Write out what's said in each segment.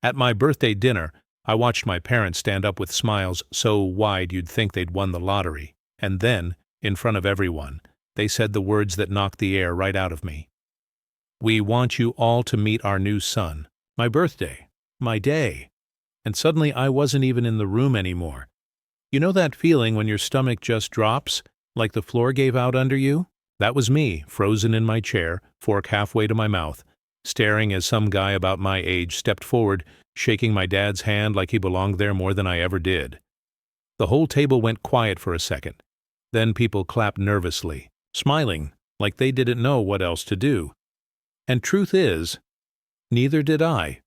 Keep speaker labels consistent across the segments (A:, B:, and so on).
A: At my birthday dinner, I watched my parents stand up with smiles so wide you'd think they'd won the lottery. And then, in front of everyone, they said the words that knocked the air right out of me. "We want you all to meet our new son." My birthday. My day. And suddenly I wasn't even in the room anymore. You know that feeling when your stomach just drops, like the floor gave out under you? That was me, frozen in my chair, fork halfway to my mouth, staring as some guy about my age stepped forward, shaking my dad's hand like he belonged there more than I ever did. The whole table went quiet for a second. Then people clapped nervously, smiling like they didn't know what else to do. And truth is, neither did I.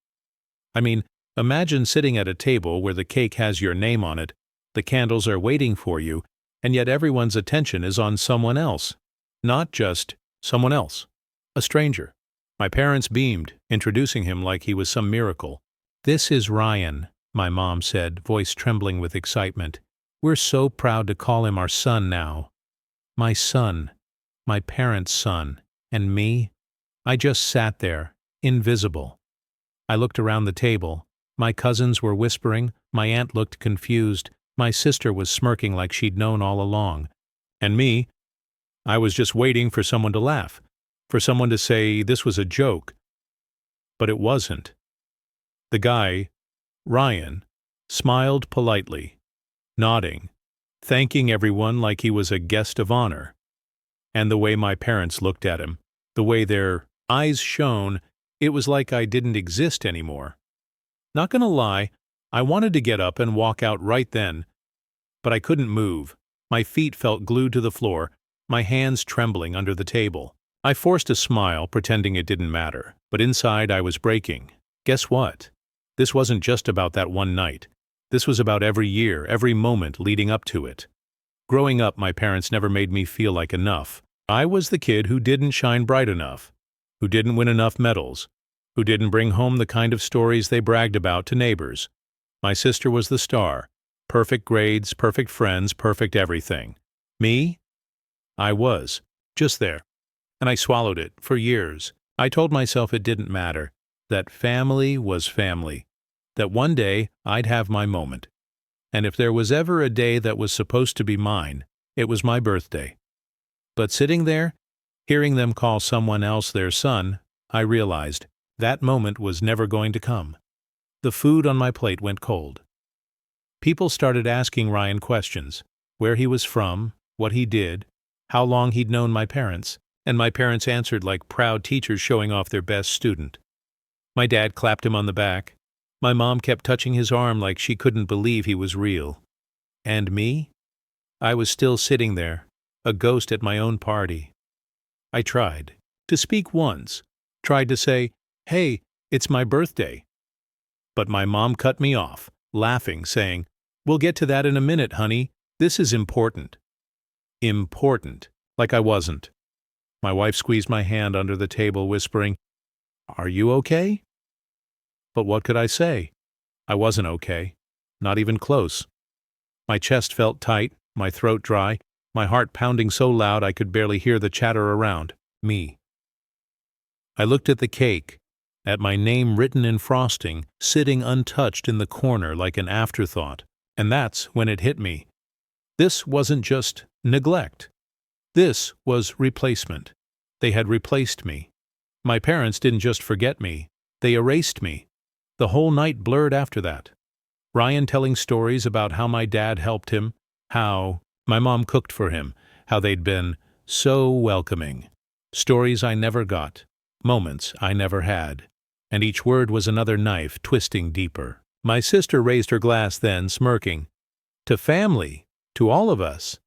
A: I mean, imagine sitting at a table where the cake has your name on it, the candles are waiting for you, and yet everyone's attention is on someone else. Not just someone else. A stranger. My parents beamed, introducing him like he was some miracle. "This is Ryan," my mom said, voice trembling with excitement. "We're so proud to call him our son now." My son. My parents' son. And me? I just sat there, invisible. I looked around the table. My cousins were whispering, my aunt looked confused, my sister was smirking like she'd known all along. And me? I was just waiting for someone to laugh, for someone to say this was a joke. But it wasn't. The guy, Ryan, smiled politely, nodding, thanking everyone like he was a guest of honor. And the way my parents looked at him, the way their eyes shone, it was like I didn't exist anymore. Not gonna lie, I wanted to get up and walk out right then, but I couldn't move. My feet felt glued to the floor, my hands trembling under the table. I forced a smile, pretending it didn't matter, but inside I was breaking. Guess what? This wasn't just about that one night. This was about every year, every moment leading up to it. Growing up, my parents never made me feel like enough. I was the kid who didn't shine bright enough, who didn't win enough medals, who didn't bring home the kind of stories they bragged about to neighbors. My sister was the star. Perfect grades, perfect friends, perfect everything. Me? I was. Just there. And I swallowed it for years. I told myself it didn't matter, that family was family, that one day I'd have my moment. And if there was ever a day that was supposed to be mine, it was my birthday. But sitting there, hearing them call someone else their son, I realized that moment was never going to come. The food on my plate went cold. People started asking Ryan questions, where he was from, what he did, how long he'd known my parents, and my parents answered like proud teachers showing off their best student. My dad clapped him on the back. My mom kept touching his arm like she couldn't believe he was real. And me? I was still sitting there, a ghost at my own party. I tried to speak once, tried to say, "Hey, it's my birthday." But my mom cut me off, laughing, saying, "We'll get to that in a minute, honey. This is important." Important, like I wasn't. My wife squeezed my hand under the table, whispering, "Are you okay?" But what could I say? I wasn't okay, not even close. My chest felt tight, my throat dry, my heart pounding so loud I could barely hear the chatter around me. I looked at the cake, at my name written in frosting, sitting untouched in the corner like an afterthought, and that's when it hit me. This wasn't just neglect. This was replacement. They had replaced me. My parents didn't just forget me, they erased me. The whole night blurred after that. Ryan telling stories about how my dad helped him, how my mom cooked for him, how they'd been so welcoming. Stories I never got, moments I never had. And each word was another knife twisting deeper. My sister raised her glass then, smirking. To family, to all of us,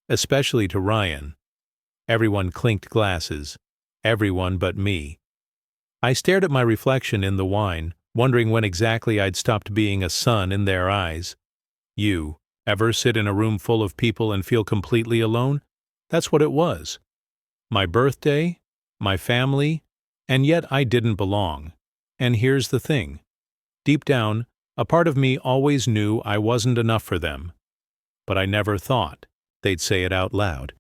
A: especially to Ryan. Everyone clinked glasses, everyone but me. I stared at my reflection in the wine, wondering when exactly I'd stopped being a son in their eyes. You ever sit in a room full of people and feel completely alone? That's what it was. My birthday, my family, and yet I didn't belong. And here's the thing. Deep down, a part of me always knew I wasn't enough for them. But I never thought they'd say it out loud.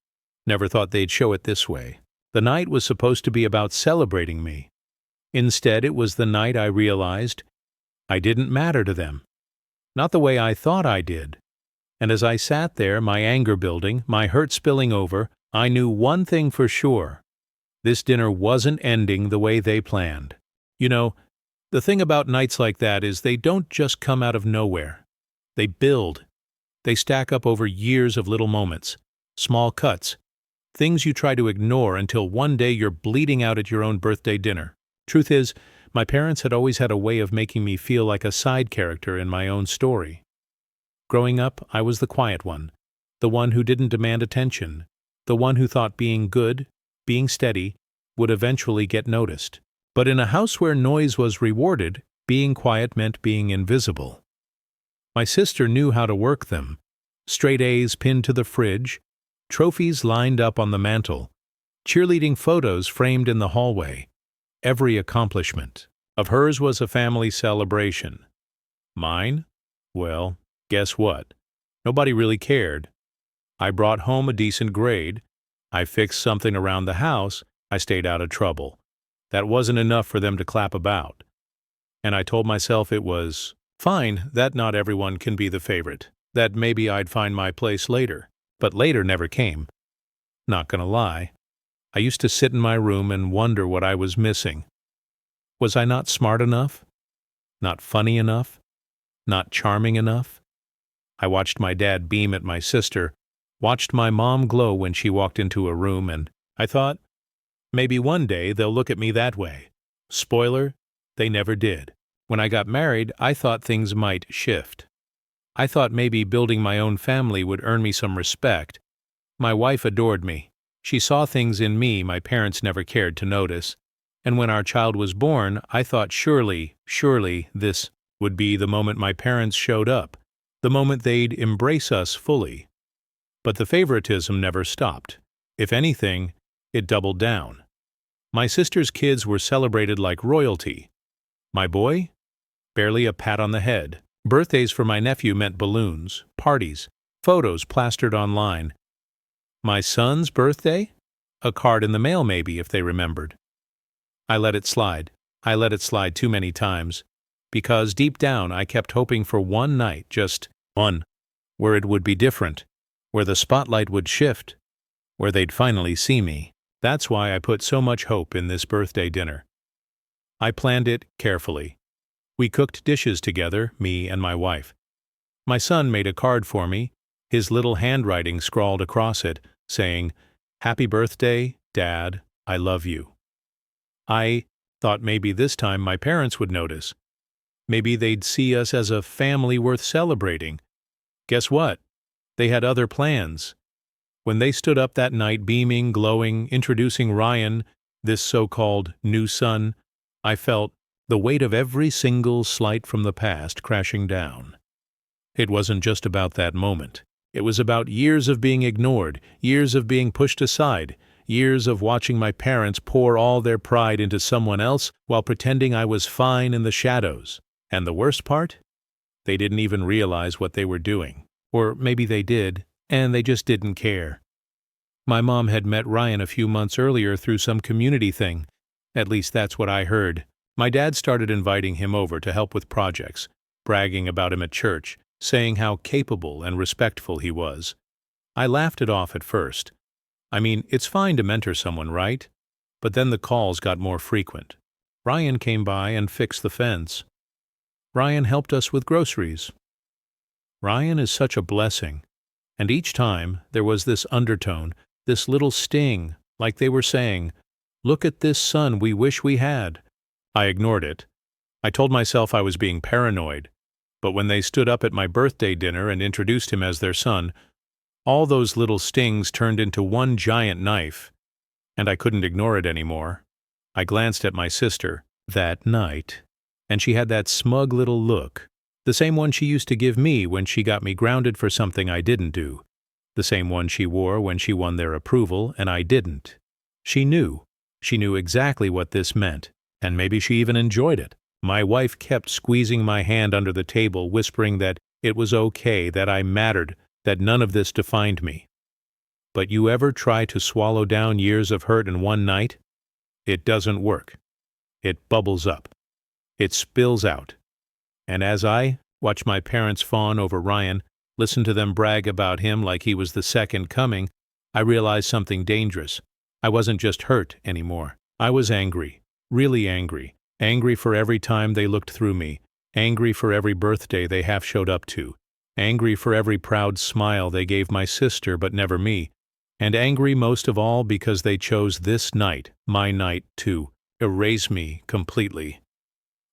A: Never thought they'd show it this way. The night was supposed to be about celebrating me. Instead, it was the night I realized I didn't matter to them. Not the way I thought I did. And as I sat there, my anger building, my hurt spilling over, I knew one thing for sure. This dinner wasn't ending the way they planned. You know, the thing about nights like that is they don't just come out of nowhere. They build. They stack up over years of little moments, small cuts, things you try to ignore until one day you're bleeding out at your own birthday dinner. Truth is, my parents had always had a way of making me feel like a side character in my own story. Growing up, I was the quiet one, the one who didn't demand attention, the one who thought being good, being steady, would eventually get noticed. But in a house where noise was rewarded, being quiet meant being invisible. My sister knew how to work them. Straight A's pinned to the fridge, trophies lined up on the mantel, cheerleading photos framed in the hallway. Every accomplishment of hers was a family celebration. Mine? Well, guess what? Nobody really cared. I brought home a decent grade. I fixed something around the house. I stayed out of trouble. That wasn't enough for them to clap about. And I told myself it was fine that not everyone can be the favorite, that maybe I'd find my place later. But later never came. Not gonna lie. I used to sit in my room and wonder what I was missing. Was I not smart enough? Not funny enough? Not charming enough? I watched my dad beam at my sister, watched my mom glow when she walked into a room, and I thought, maybe one day they'll look at me that way. Spoiler, they never did. When I got married, I thought things might shift. I thought maybe building my own family would earn me some respect. My wife adored me. She saw things in me my parents never cared to notice. And when our child was born, I thought surely this would be the moment my parents showed up, the moment they'd embrace us fully. But the favoritism never stopped. If anything, it doubled down. My sister's kids were celebrated like royalty. My boy? Barely a pat on the head. Birthdays for my nephew meant balloons, parties, photos plastered online. My son's birthday? A card in the mail maybe, if they remembered. I let it slide. I let it slide too many times. Because deep down I kept hoping for one night, just one, where it would be different, where the spotlight would shift, where they'd finally see me. That's why I put so much hope in this birthday dinner. I planned it carefully. We cooked dishes together, me and my wife. My son made a card for me, his little handwriting scrawled across it, saying, "Happy birthday, Dad, I love you." I thought maybe this time my parents would notice. Maybe they'd see us as a family worth celebrating. Guess what? They had other plans. When they stood up that night beaming, glowing, introducing Ryan, this so-called new son, I felt the weight of every single slight from the past crashing down. It wasn't just about that moment. It was about years of being ignored, years of being pushed aside, years of watching my parents pour all their pride into someone else while pretending I was fine in the shadows. And the worst part? They didn't even realize what they were doing. Or maybe they did, and they just didn't care. My mom had met Ryan a few months earlier through some community thing. At least that's what I heard. My dad started inviting him over to help with projects, bragging about him at church, saying how capable and respectful he was. I laughed it off at first. I mean, it's fine to mentor someone, right? But then the calls got more frequent. Ryan came by and fixed the fence. Ryan helped us with groceries. Ryan is such a blessing. And each time there was this undertone, this little sting, like they were saying, "Look at this son we wish we had." I ignored it. I told myself I was being paranoid. But when they stood up at my birthday dinner and introduced him as their son, all those little stings turned into one giant knife, and I couldn't ignore it anymore. I glanced at my sister that night, and she had that smug little look, the same one she used to give me when she got me grounded for something I didn't do, the same one she wore when she won their approval and I didn't. She knew exactly what this meant, and maybe she even enjoyed it. My wife kept squeezing my hand under the table, whispering that it was okay, that I mattered, that none of this defined me. But you ever try to swallow down years of hurt in one night? It doesn't work. It bubbles up. It spills out. And as I watched my parents fawn over Ryan, listen to them brag about him like he was the second coming, I realized something dangerous. I wasn't just hurt anymore. I was angry, really angry. Angry for every time they looked through me. Angry for every birthday they half showed up to. Angry for every proud smile they gave my sister but never me. And angry most of all because they chose this night, my night, to erase me completely.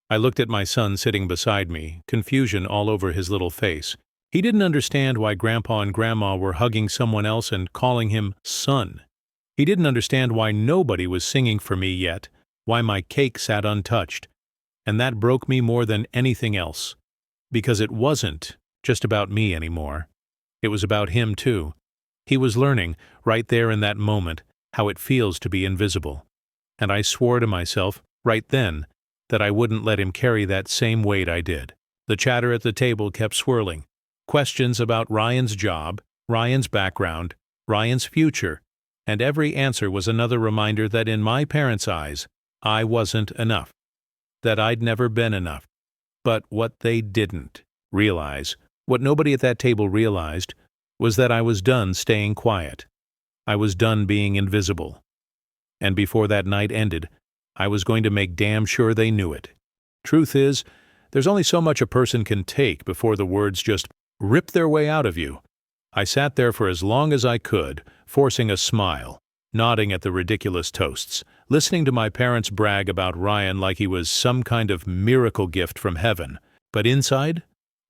A: I looked at my son sitting beside me, confusion all over his little face. He didn't understand why Grandpa and Grandma were hugging someone else and calling him son. He didn't understand why nobody was singing for me yet, why my cake sat untouched. And that broke me more than anything else. Because it wasn't just about me anymore. It was about him too. He was learning, right there in that moment, how it feels to be invisible. And I swore to myself, right then, that I wouldn't let him carry that same weight I did. The chatter at the table kept swirling. Questions about Ryan's job, Ryan's background, Ryan's future, and every answer was another reminder that in my parents' eyes, I wasn't enough. That I'd never been enough. But what they didn't realize, what nobody at that table realized, was that I was done staying quiet. I was done being invisible. And before that night ended, I was going to make damn sure they knew it. Truth is, there's only so much a person can take before the words just rip their way out of you. I sat there for as long as I could, forcing a smile, nodding at the ridiculous toasts, listening to my parents brag about Ryan like he was some kind of miracle gift from heaven. But inside,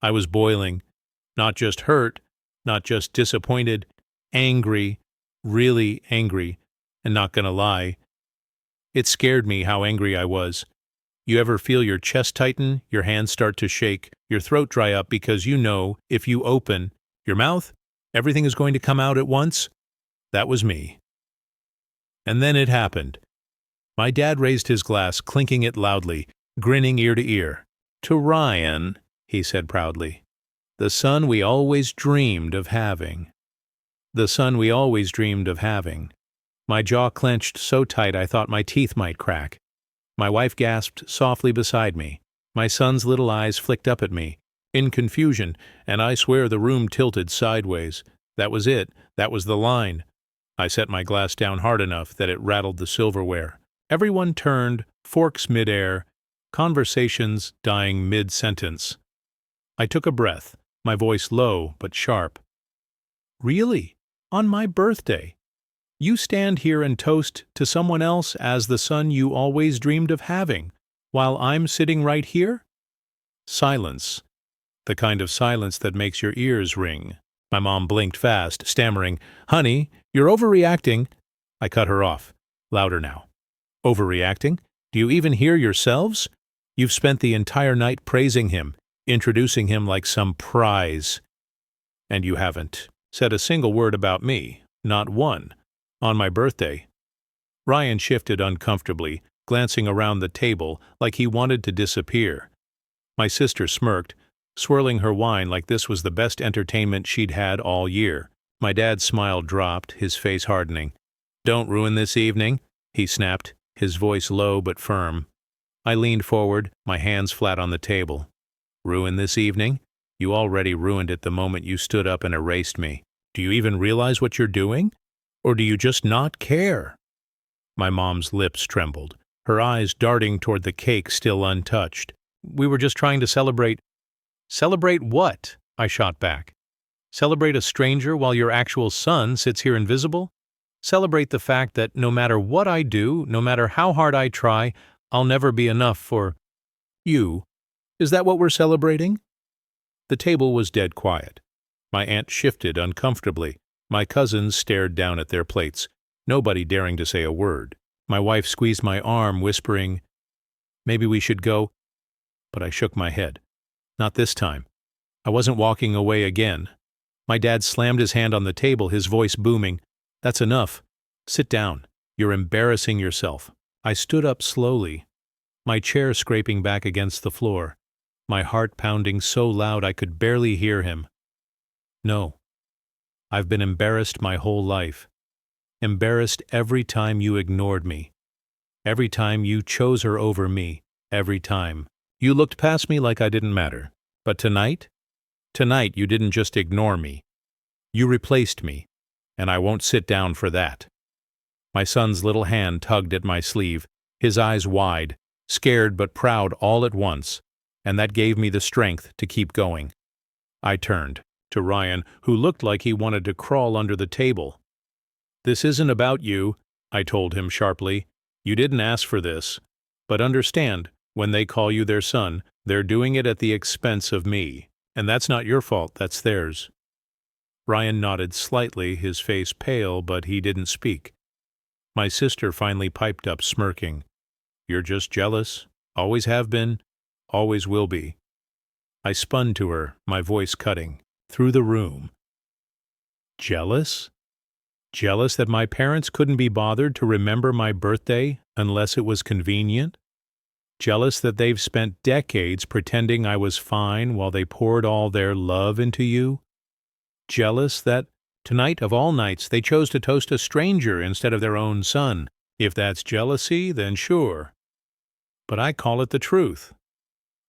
A: I was boiling, not just hurt, not just disappointed, angry, really angry, and not gonna lie, it scared me how angry I was. You ever feel your chest tighten, your hands start to shake, your throat dry up because you know if you open your mouth, everything is going to come out at once? That was me. And then it happened. My dad raised his glass, clinking it loudly, grinning ear to ear. "To Ryan," he said proudly. "The son we always dreamed of having." The son we always dreamed of having. My jaw clenched so tight I thought my teeth might crack. My wife gasped softly beside me. My son's little eyes flicked up at me, in confusion, and I swear the room tilted sideways. That was it. That was the line. I set my glass down hard enough that it rattled the silverware. Everyone turned, forks midair, conversations dying mid-sentence. I took a breath, my voice low but sharp. "Really? On my birthday? You stand here and toast to someone else as the son you always dreamed of having, while I'm sitting right here?" Silence. The kind of silence that makes your ears ring. My mom blinked fast, stammering, "Honey, you're overreacting." I cut her off. Louder now. "Overreacting? Do you even hear yourselves? You've spent the entire night praising him, introducing him like some prize. And you haven't said a single word about me, not one. On my birthday." Ryan shifted uncomfortably, glancing around the table like he wanted to disappear. My sister smirked, swirling her wine like this was the best entertainment she'd had all year. My dad's smile dropped, his face hardening. "Don't ruin this evening," he snapped, his voice low but firm. I leaned forward, my hands flat on the table. "Ruin this evening? You already ruined it the moment you stood up and erased me. Do you even realize what you're doing? Or do you just not care?" My mom's lips trembled, her eyes darting toward the cake still untouched. "We were just trying to celebrate." "Celebrate what?" I shot back. "Celebrate a stranger while your actual son sits here invisible? Celebrate the fact that no matter what I do, no matter how hard I try, I'll never be enough for you. Is that what we're celebrating?" The table was dead quiet. My aunt shifted uncomfortably. My cousins stared down at their plates, nobody daring to say a word. My wife squeezed my arm, whispering, "Maybe we should go." But I shook my head. Not this time. I wasn't walking away again. My dad slammed his hand on the table, his voice booming. "That's enough. Sit down. You're embarrassing yourself." I stood up slowly, my chair scraping back against the floor, my heart pounding so loud I could barely hear him. "No. I've been embarrassed my whole life. Embarrassed every time you ignored me. Every time you chose her over me. Every time. You looked past me like I didn't matter. But tonight? Tonight you didn't just ignore me. You replaced me, and I won't sit down for that." My son's little hand tugged at my sleeve, his eyes wide, scared but proud all at once, and that gave me the strength to keep going. I turned to Ryan, who looked like he wanted to crawl under the table. "This isn't about you," I told him sharply. "You didn't ask for this. But understand, when they call you their son, they're doing it at the expense of me. And that's not your fault, that's theirs." Ryan nodded slightly, his face pale, but he didn't speak. My sister finally piped up, smirking. "You're just jealous. Always have been. Always will be." I spun to her, my voice cutting, through the room. Jealous? Jealous that my parents couldn't be bothered to remember my birthday unless it was convenient? Jealous that they've spent decades pretending I was fine while they poured all their love into you? Jealous that, tonight of all nights, they chose to toast a stranger instead of their own son? If that's jealousy, then sure. But I call it the truth.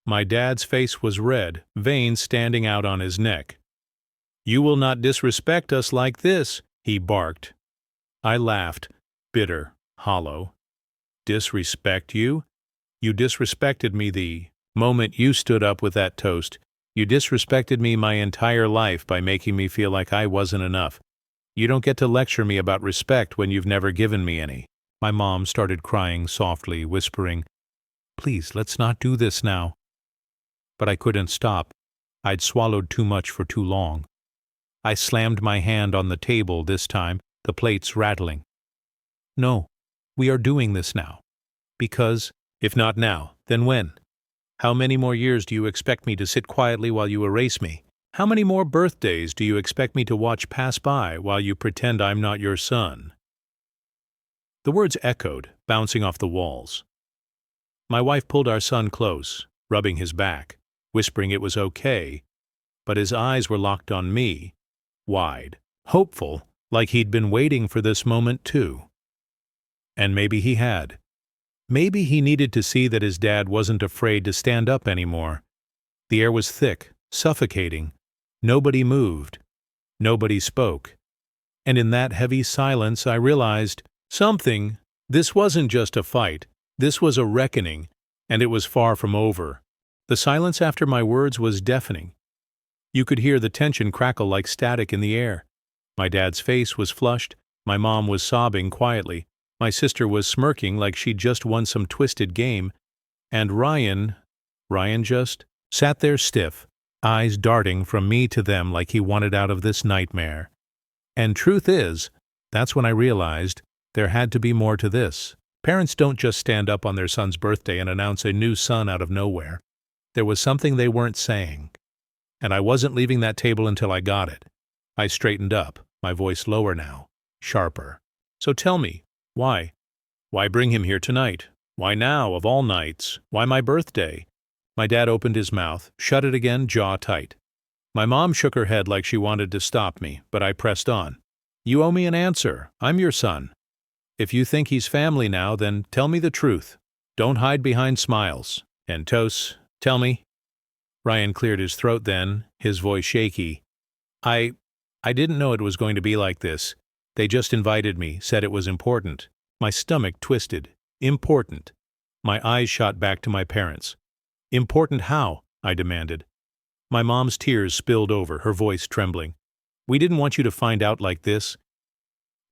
A: My dad's face was red, veins standing out on his neck. "You will not disrespect us like this," he barked. I laughed, bitter, hollow. "Disrespect you? You disrespected me the moment you stood up with that toast. You disrespected me my entire life by making me feel like I wasn't enough. You don't get to lecture me about respect when you've never given me any." My mom started crying softly, whispering, "Please, let's not do this now." But I couldn't stop. I'd swallowed too much for too long. I slammed my hand on the table this time, the plates rattling. "No, we are doing this now. Because, if not now, then when? How many more years do you expect me to sit quietly while you erase me? How many more birthdays do you expect me to watch pass by while you pretend I'm not your son?" The words echoed, bouncing off the walls. My wife pulled our son close, rubbing his back, whispering it was okay, but his eyes were locked on me, wide, hopeful, like he'd been waiting for this moment too. And maybe he had. Maybe he needed to see that his dad wasn't afraid to stand up anymore. The air was thick, suffocating. Nobody moved. Nobody spoke. And in that heavy silence I realized something. This wasn't just a fight. This was a reckoning, and it was far from over. The silence after my words was deafening. You could hear the tension crackle like static in the air. My dad's face was flushed. My mom was sobbing quietly. My sister was smirking like she'd just won some twisted game. And Ryan just sat there stiff, eyes darting from me to them like he wanted out of this nightmare. And truth is, that's when I realized there had to be more to this. Parents don't just stand up on their son's birthday and announce a new son out of nowhere. There was something they weren't saying. And I wasn't leaving that table until I got it. I straightened up, my voice lower now, sharper. "So tell me, why? Why bring him here tonight? Why now, of all nights? Why my birthday?" My dad opened his mouth, shut it again, jaw tight. My mom shook her head like she wanted to stop me, but I pressed on. "You owe me an answer. I'm your son. If you think he's family now, then tell me the truth. Don't hide behind smiles. And Tos, tell me." Ryan cleared his throat then, his voice shaky. I didn't know it was going to be like this. They just invited me, said it was important." My stomach twisted. Important. My eyes shot back to my parents. "Important how?" I demanded. My mom's tears spilled over, her voice trembling. "We didn't want you to find out like this."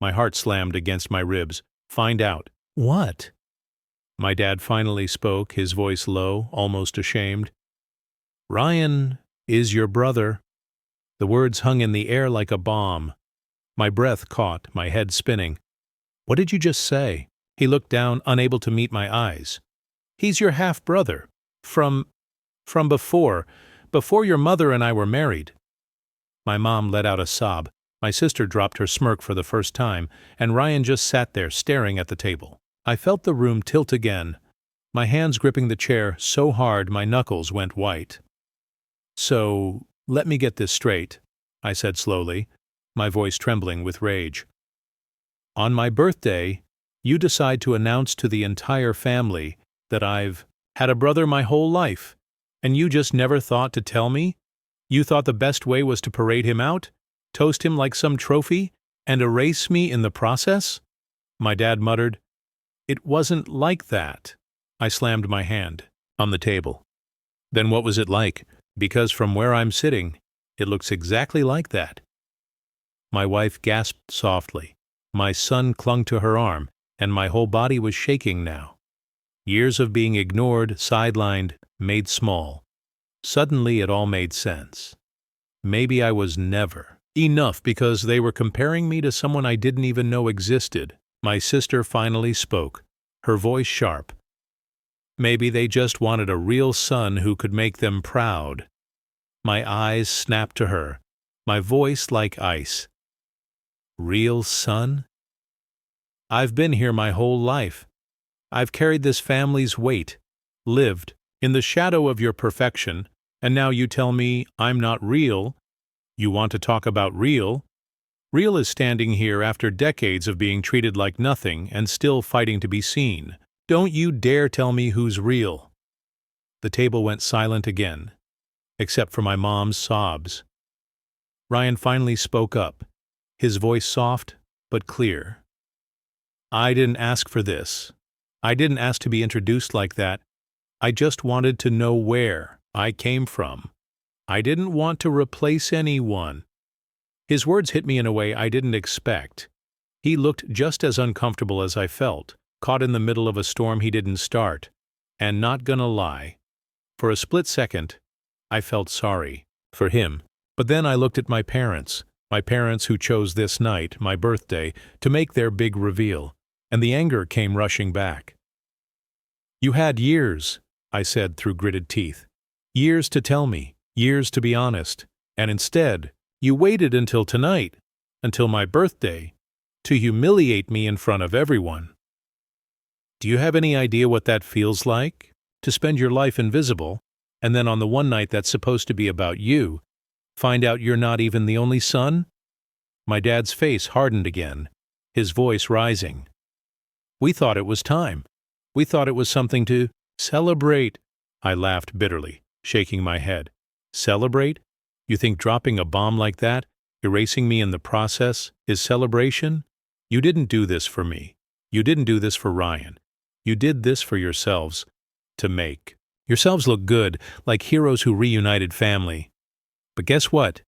A: My heart slammed against my ribs. "Find out. What?" My dad finally spoke, his voice low, almost ashamed. "Ryan is your brother." The words hung in the air like a bomb. My breath caught, my head spinning. "What did you just say?" He looked down, unable to meet my eyes. "He's your half-brother. From before your mother and I were married." My mom let out a sob. My sister dropped her smirk for the first time, and Ryan just sat there staring at the table. I felt the room tilt again, my hands gripping the chair so hard my knuckles went white. "So, let me get this straight," I said slowly, my voice trembling with rage. "On my birthday, you decide to announce to the entire family that I've Had a brother my whole life. And you just never thought to tell me? You thought the best way was to parade him out, toast him like some trophy, and erase me in the process? My dad muttered, "It wasn't like that." I slammed my hand on the table. Then what was it like? Because from where I'm sitting, it looks exactly like that. My wife gasped softly. My son clung to her arm, and my whole body was shaking now. Years of being ignored, sidelined, made small. Suddenly it all made sense. Maybe I was never enough because they were comparing me to someone I didn't even know existed. My sister finally spoke, her voice sharp. Maybe they just wanted a real son who could make them proud. My eyes snapped to her, my voice like ice. Real son? I've been here my whole life. I've carried this family's weight, lived in the shadow of your perfection, and now you tell me I'm not real. You want to talk about real? Real is standing here after decades of being treated like nothing and still fighting to be seen. Don't you dare tell me who's real. The table went silent again, except for my mom's sobs. Ryan finally spoke up, his voice soft but clear. I didn't ask for this. I didn't ask to be introduced like that. I just wanted to know where I came from. I didn't want to replace anyone. His words hit me in a way I didn't expect. He looked just as uncomfortable as I felt, caught in the middle of a storm he didn't start. And not gonna lie, for a split second, I felt sorry for him. But then I looked at my parents who chose this night, my birthday, to make their big reveal, and the anger came rushing back. You had years, I said through gritted teeth. Years to tell me, years to be honest, and instead, you waited until tonight, until my birthday, to humiliate me in front of everyone. Do you have any idea what that feels like? To spend your life invisible, and then on the one night that's supposed to be about you, find out you're not even the only son? My dad's face hardened again, his voice rising. We thought it was time. We thought it was something to celebrate. I laughed bitterly, shaking my head. Celebrate? You think dropping a bomb like that, erasing me in the process, is celebration? You didn't do this for me. You didn't do this for Ryan. You did this for yourselves, to make yourselves look good, like heroes who reunited family. But guess what?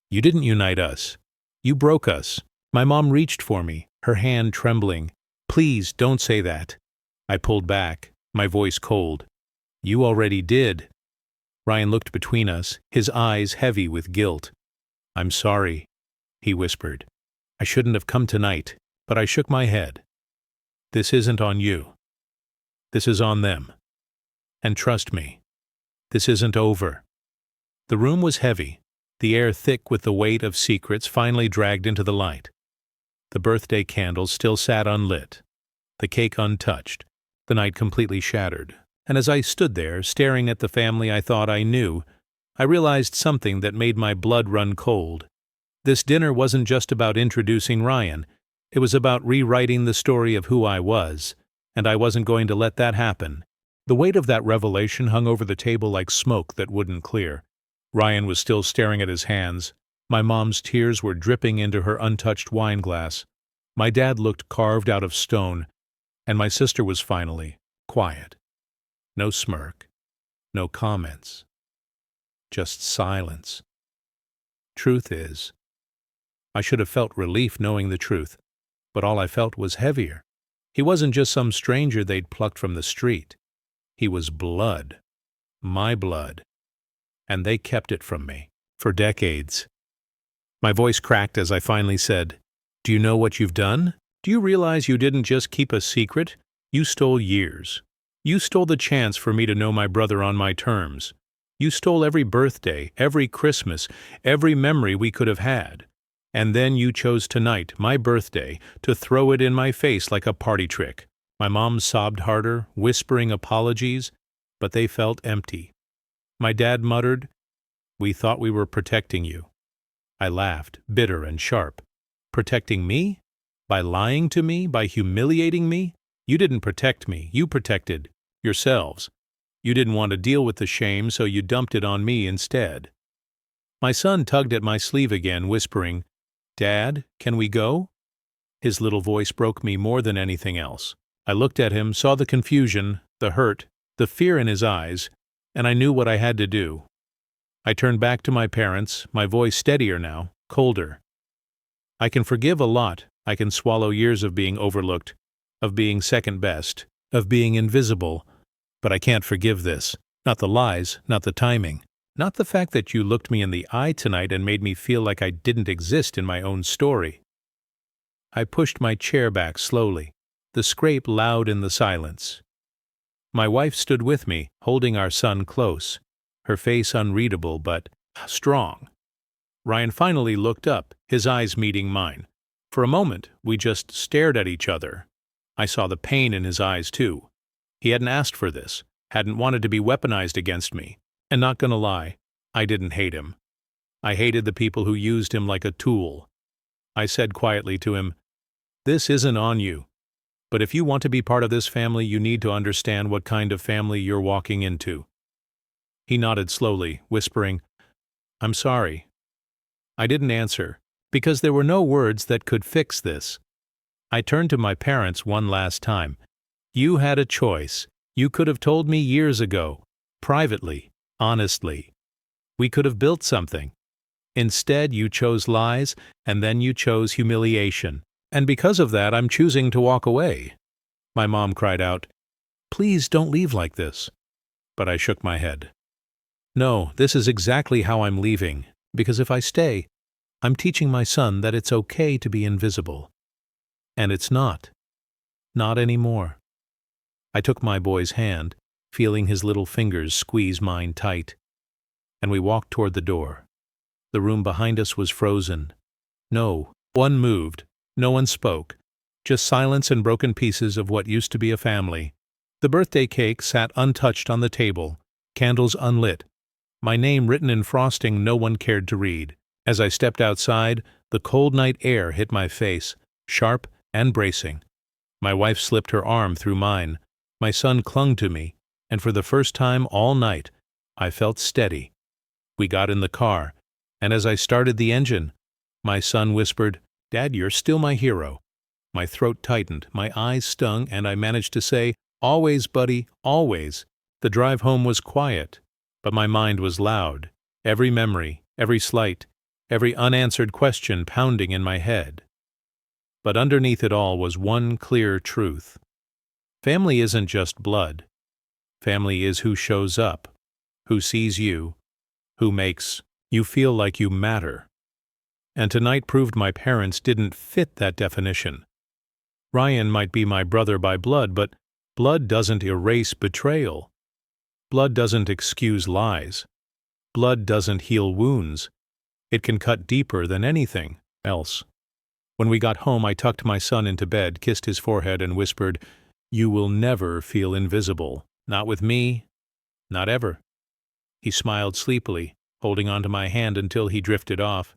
A: You didn't unite us. You broke us. My mom reached for me, her hand trembling. Please don't say that. I pulled back, my voice cold. You already did. Ryan looked between us, his eyes heavy with guilt. I'm sorry, he whispered. I shouldn't have come tonight, but I shook my head. This isn't on you. This is on them. And trust me, this isn't over. The room was heavy, the air thick with the weight of secrets finally dragged into the light. The birthday candles still sat unlit, the cake untouched, the night completely shattered. And as I stood there, staring at the family I thought I knew, I realized something that made my blood run cold. This dinner wasn't just about introducing Ryan. It was about rewriting the story of who I was, and I wasn't going to let that happen. The weight of that revelation hung over the table like smoke that wouldn't clear. Ryan was still staring at his hands. My mom's tears were dripping into her untouched wine glass. My dad looked carved out of stone, and my sister was finally quiet. No smirk, no comments, just silence. Truth is, I should have felt relief knowing the truth, but all I felt was heavier. He wasn't just some stranger they'd plucked from the street. He was blood, my blood, and they kept it from me for decades. My voice cracked as I finally said, Do you know what you've done? Do you realize you didn't just keep a secret? You stole years. You stole the chance for me to know my brother on my terms. You stole every birthday, every Christmas, every memory we could have had. And then you chose tonight, my birthday, to throw it in my face like a party trick. My mom sobbed harder, whispering apologies, but they felt empty. My dad muttered, We thought we were protecting you. I laughed, bitter and sharp. Protecting me? By lying to me? By humiliating me? You didn't protect me. You protected yourselves. You didn't want to deal with the shame, so you dumped it on me instead." My son tugged at my sleeve again, whispering, "Dad, can we go?" His little voice broke me more than anything else. I looked at him, saw the confusion, the hurt, the fear in his eyes, and I knew what I had to do. I turned back to my parents, my voice steadier now, colder. "I can forgive a lot. I can swallow years of being overlooked, of being second best, of being invisible, but I can't forgive this. Not the lies, not the timing, not the fact that you looked me in the eye tonight and made me feel like I didn't exist in my own story." I pushed my chair back slowly, the scrape loud in the silence. My wife stood with me, holding our son close, her face unreadable but strong. Ryan finally looked up, his eyes meeting mine. For a moment, we just stared at each other. I saw the pain in his eyes, too. He hadn't asked for this, hadn't wanted to be weaponized against me. And not gonna lie, I didn't hate him. I hated the people who used him like a tool. I said quietly to him, "This isn't on you. But if you want to be part of this family, you need to understand what kind of family you're walking into." He nodded slowly, whispering, "I'm sorry." I didn't answer, because there were no words that could fix this. I turned to my parents one last time. "You had a choice. You could have told me years ago, privately, honestly. We could have built something. Instead, you chose lies, and then you chose humiliation. And because of that, I'm choosing to walk away." My mom cried out, "Please don't leave like this." But I shook my head. "No, this is exactly how I'm leaving, because if I stay, I'm teaching my son that it's okay to be invisible. And it's not. Not anymore." I took my boy's hand, feeling his little fingers squeeze mine tight, and we walked toward the door. The room behind us was frozen. No one moved, no one spoke, just silence and broken pieces of what used to be a family. The birthday cake sat untouched on the table, candles unlit, my name written in frosting no one cared to read. As I stepped outside, the cold night air hit my face, sharp and bracing. My wife slipped her arm through mine. My son clung to me, and for the first time all night, I felt steady. We got in the car, and as I started the engine, my son whispered, "Dad, you're still my hero." My throat tightened, my eyes stung, and I managed to say, "Always, buddy, always." The drive home was quiet, but my mind was loud, every memory, every slight, every unanswered question pounding in my head. But underneath it all was one clear truth. Family isn't just blood. Family is who shows up, who sees you, who makes you feel like you matter. And tonight proved my parents didn't fit that definition. Ryan might be my brother by blood, but blood doesn't erase betrayal. Blood doesn't excuse lies. Blood doesn't heal wounds. It can cut deeper than anything else. When we got home, I tucked my son into bed, kissed his forehead, and whispered, "You will never feel invisible. Not with me. Not ever." He smiled sleepily, holding onto my hand until he drifted off.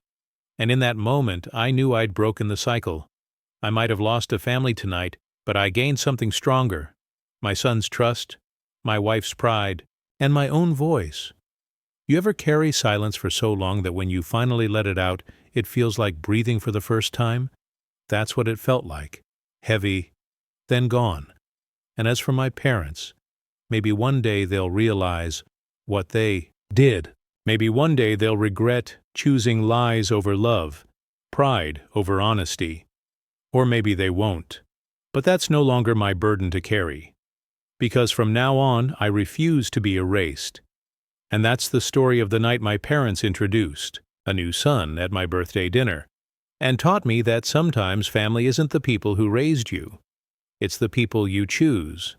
A: And in that moment, I knew I'd broken the cycle. I might have lost a family tonight, but I gained something stronger. My son's trust, my wife's pride, and my own voice. You ever carry silence for so long that when you finally let it out, it feels like breathing for the first time? That's what it felt like. Heavy, then gone. And as for my parents, maybe one day they'll realize what they did. Maybe one day they'll regret choosing lies over love, pride over honesty. Or maybe they won't. But that's no longer my burden to carry. Because from now on, I refuse to be erased. And that's the story of the night my parents introduced, a new son at my birthday dinner, and taught me that sometimes family isn't the people who raised you. It's the people you choose